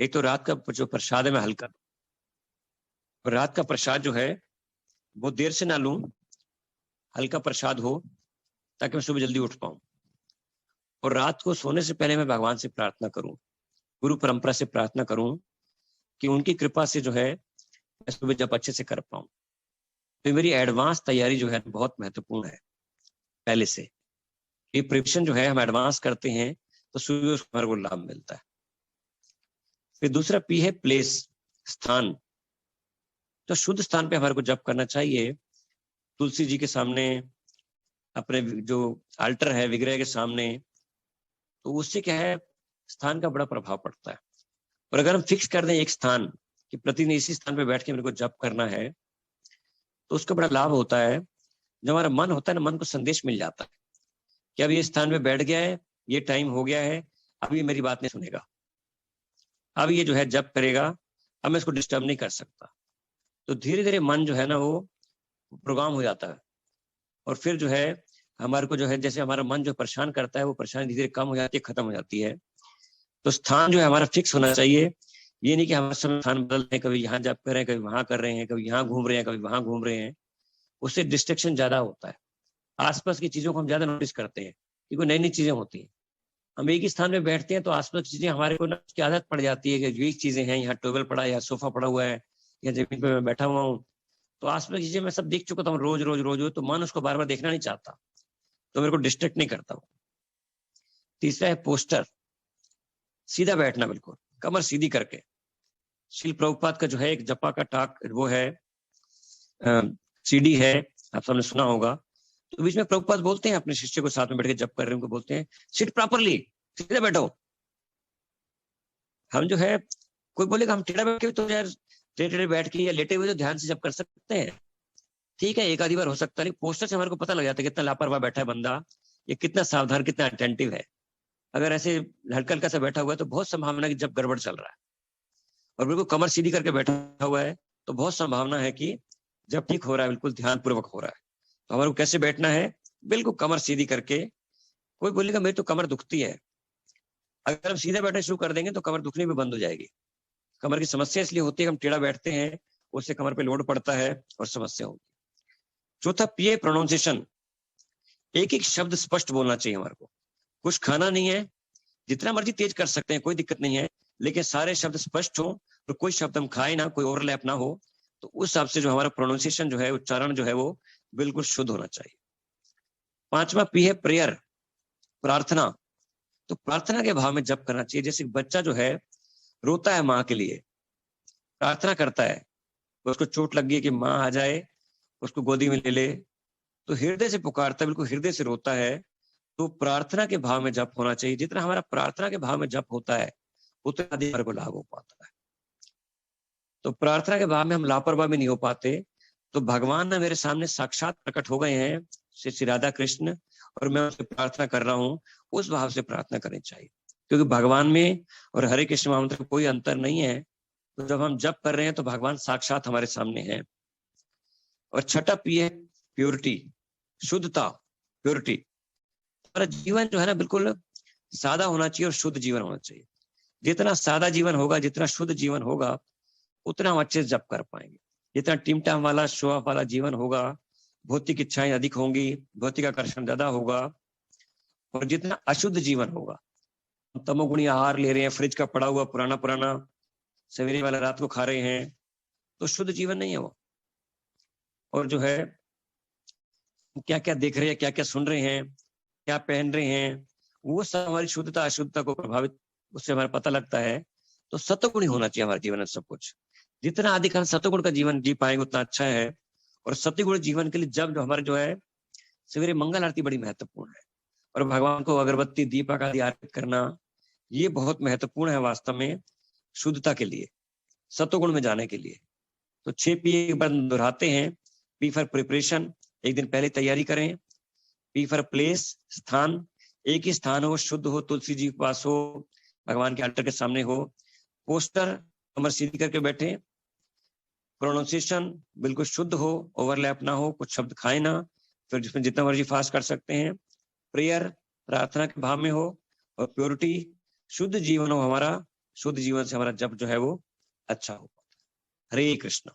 एक तो रात का जो प्रसाद है मैं हल्का, रात का प्रसाद जो है बहुत देर से ना लूं, हल्का प्रसाद हो ताकि मैं सुबह जल्दी उठ पाऊं। और रात को सोने से पहले मैं भगवान से प्रार्थना करूं, गुरु परंपरा से प्रार्थना करूं कि उनकी कृपा से जो है मैं सुबह जब अच्छे से कर पाऊं। तो मेरी एडवांस तैयारी जो है बहुत महत्वपूर्ण है पहले से। ये प्रिपरेशन जो है हम एडवांस करते हैं तो सुबह उसको हमारे को लाभ मिलता है। फिर दूसरा पी है प्लेस, स्थान। तो शुद्ध स्थान पे हमारे को जप करना चाहिए, तुलसी जी के सामने, अपने जो अल्टर है विग्रह के सामने। तो उससे क्या है, स्थान का बड़ा प्रभाव पड़ता है। और अगर हम फिक्स कर दें एक स्थान कि प्रतिदिन इसी स्थान पे बैठ के मेरे को जप करना है, तो उसका बड़ा लाभ होता है। जो हमारा मन होता है ना, मन को संदेश मिल जाता है कि अब ये स्थान पे बैठ गया है, ये टाइम हो गया है, अब ये मेरी बात नहीं सुनेगा, अब ये जो है जप करेगा, अब मैं इसको डिस्टर्ब नहीं कर सकता। तो धीरे धीरे मन जो है ना वो प्रोग्राम हो जाता है। और फिर जो है हमारे को जो है, जैसे हमारा मन जो परेशान करता है वो परेशानी धीरे धीरे कम हो जाती है, खत्म हो जाती है। तो स्थान जो है हमारा फिक्स होना चाहिए। ये नहीं कि हमारे समय स्थान बदल रहे हैं, कभी यहाँ जप कर रहे हैं, कभी वहां कर रहे हैं, कभी यहाँ घूम रहे हैं, कभी वहां घूम रहे हैं। उससे डिस्ट्रैक्शन ज्यादा होता है। आसपास की चीजों को हम ज्यादा नोटिस करते हैं क्योंकि नई नई चीजें होती हैं। हम एक ही स्थान में बैठते हैं तो आसपास की चीजें हमारे को ना उसकी आदत पड़ जाती है कि यही चीजें हैं, यहाँ टेबल पड़ा है, यहाँ सोफा पड़ा हुआ है, या जमीन पे मैं बैठा हुआ हूँ। तो आसपास की चीजें मैं सब देख चुका था रोज रोज रोज रोज, तो मन उसको बार बार देखना नहीं चाहता, तो मेरे को डिस्ट्रैक्ट नहीं करता वो। तीसरा है पोस्टर, सीधा बैठना, बिल्कुल कमर सीधी करके। श्रील प्रभुपाद का जो है एक जपा का टाक वो है, सीडी है, आप सबने सुना होगा। तो बीच में प्रभुपाद बोलते हैं अपने शिष्य को साथ में बैठ के जप कर रहे हैं, उनको बोलते हैं सिट प्रॉपरली, सीधे बैठो। हम जो है, कोई बोलेगा हम टेढ़ा बैठ के तो यार टेढ़े बैठ के या लेटे हुए तो ध्यान से जप कर सकते हैं, ठीक है, एक आधी बार हो सकता है। नहीं, पोस्टर से हमारे को पता लग जाता है कितना लापरवाह बैठा है बंदा, ये कितना सावधान, कितना अटेंटिव है। अगर ऐसे हल्का हल्का सा बैठा हुआ है तो बहुत संभावना है कि जब गड़बड़ चल रहा है। और बिल्कुल कमर सीधी करके बैठा हुआ है तो बहुत संभावना है कि जब ठीक हो रहा है, बिल्कुल ध्यान पूर्वक हो रहा है। तो हमारे को कैसे बैठना है, बिल्कुल कमर सीधी करके। कोई बोलेगा मेरी तो कमर दुखती है, अगर हम सीधे बैठना शुरू कर देंगे तो कमर दुखनी भी बंद हो जाएगी। कमर की समस्या इसलिए होती है कि हम टेढ़ा बैठते हैं, उससे कमर पे लोड पड़ता है और समस्या होगी। चौथा पी है प्रोनाउंसिएशन, एक एक शब्द स्पष्ट बोलना चाहिए हमारे को। कुछ खाना नहीं है, जितना मर्जी तेज कर सकते हैं, कोई दिक्कत नहीं है, लेकिन सारे शब्द स्पष्ट हो और कोई शब्द हम खाए ना, कोई ओवरलैप ना हो। तो उस हिसाब से जो हमारा प्रोनाउंसिएशन जो है, उच्चारण जो है वो बिल्कुल शुद्ध होना चाहिए। पांचवा पी है प्रेयर, प्रार्थना। तो प्रार्थना के भाव में जप करना चाहिए। जैसे बच्चा जो है रोता है माँ के लिए, प्रार्थना करता है, उसको चोट लग गई कि माँ आ जाए, उसको गोदी में ले ले, तो हृदय से पुकारता है, बिल्कुल हृदय से रोता है। तो प्रार्थना के भाव में जप होना चाहिए। जितना हमारा प्रार्थना के भाव में जप होता है उतना अधिक हमारे को लाभ हो पाता है। तो प्रार्थना के भाव में हम लापरवाह भी नहीं हो पाते। तो भगवान ना मेरे सामने साक्षात प्रकट हो गए हैं, श्री राधा कृष्ण, और मैं उनसे प्रार्थना कर रहा हूँ, उस भाव से प्रार्थना करनी चाहिए। क्योंकि भगवान में और हरे कृष्ण महामंत्र में कोई अंतर नहीं है। तो जब हम जप कर रहे हैं तो भगवान साक्षात हमारे सामने है। और छठा पी है प्योरिटी, शुद्धता, प्योरिटी। हमारा जीवन जो है ना बिल्कुल सादा होना चाहिए और शुद्ध जीवन होना चाहिए। जितना सादा जीवन होगा, जितना शुद्ध जीवन होगा, उतना हम अच्छे से जप कर पाएंगे। जितना टिमटाम वाला शो ऑफ वाला जीवन होगा, भौतिक इच्छाएं अधिक होंगी, भौतिक आकर्षण ज्यादा होगा। और जितना अशुद्ध जीवन होगा, तमोगुणी आहार ले रहे हैं, फ्रिज का पड़ा हुआ पुराना पुराना, सवेरे वाला रात को खा रहे हैं, तो शुद्ध जीवन नहीं है वो। और जो है क्या क्या देख रहे हैं, क्या क्या सुन रहे हैं, क्या पहन रहे हैं, वो सब हमारी शुद्धता अशुद्धता को प्रभावित, उससे हमारा पता लगता है। तो सत्वगुणी होना चाहिए हमारे जीवन में सब कुछ। जितना अधिक हम सत्वगुण का जीवन जी पाएंगे उतना अच्छा है। और सत्वगुण जीवन के लिए जब जो हमारे जो है सवेरे मंगल आरती बड़ी महत्वपूर्ण है, और भगवान को अगरबत्ती दीपक आदि अर्पित करना, ये बहुत महत्वपूर्ण है वास्तव में शुद्धता के लिए, सत्वगुण में जाने के लिए। तो 6 पी एक बार दोहराते हैं। पी फॉर प्रिपरेशन, एक दिन पहले तैयारी करें। पी फॉर प्लेस, स्थान, एक ही स्थान हो, शुद्ध हो, तुलसी जी के पास हो, भगवान के अल्टर के सामने हो। पोस्टर, कमर सीधी करके बैठे। प्रोनाउंसिएशन बिल्कुल शुद्ध हो, ओवरलैप ना हो, कुछ शब्द खाए ना, फिर जिसमें जितना मर्जी फास्ट कर सकते हैं। प्रेयर, प्रार्थना के भाव में हो। और प्योरिटी, शुद्ध जीवन हो हमारा, शुद्ध जीवन से हमारा जप जो है वो अच्छा हो। हरे कृष्ण।